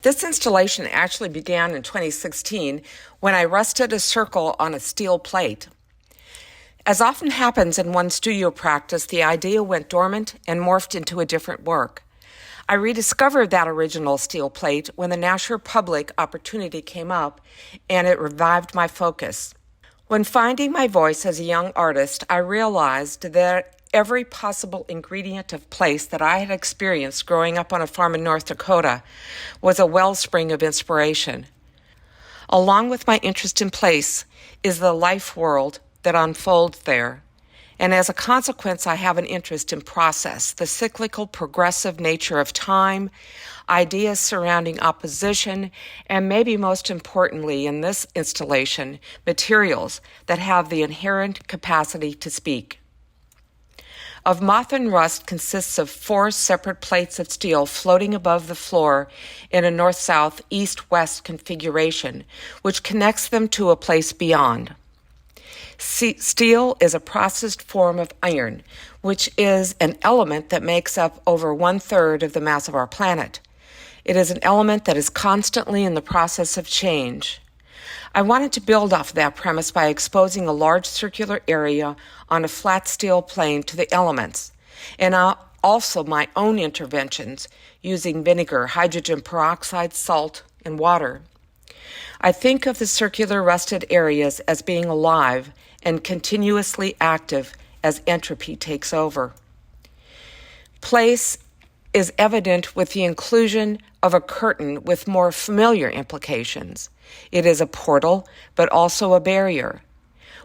This installation actually began in 2016 when I rusted a circle on a steel plate. As often happens in one studio practice, the idea went dormant and morphed into a different work. I rediscovered that original steel plate when the Nasher Public opportunity came up, and it revived my focus. When finding my voice as a young artist, I realized that every possible ingredient of place that I had experienced growing up on a farm in North Dakota was a wellspring of inspiration. Along with my interest in place is the life world that unfolds there. And as a consequence, I have an interest in process, the cyclical, progressive nature of time, ideas surrounding opposition, and maybe most importantly in this installation, materials that have the inherent capacity to speak. Of Moth and Rust consists of 4 separate plates of steel floating above the floor in a north-south, east-west configuration, which connects them to a place beyond. Steel is a processed form of iron, which is an element that makes up over 1/3 of the mass of our planet. It is an element that is constantly in the process of change. I wanted to build off that premise by exposing a large circular area on a flat steel plane to the elements, and also my own interventions using vinegar, hydrogen peroxide, salt, and water. I think of the circular rusted areas as being alive and continuously active as entropy takes over. Place is evident with the inclusion of a curtain with more familiar implications. It is a portal, but also a barrier.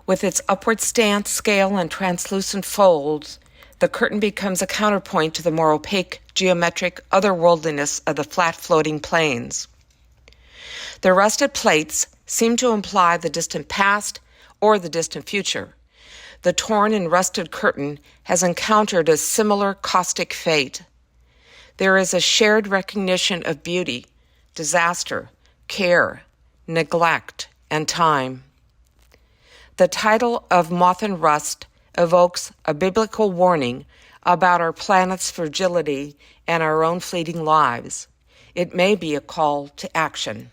With its upward stance, scale, and translucent folds, the curtain becomes a counterpoint to the more opaque, geometric otherworldliness of the flat floating planes. The rusted plates seem to imply the distant past or the distant future. The torn and rusted curtain has encountered a similar caustic fate. There is a shared recognition of beauty, disaster, care, neglect, and time. The title of Moth and Rust evokes a biblical warning about our planet's fragility and our own fleeting lives. It may be a call to action.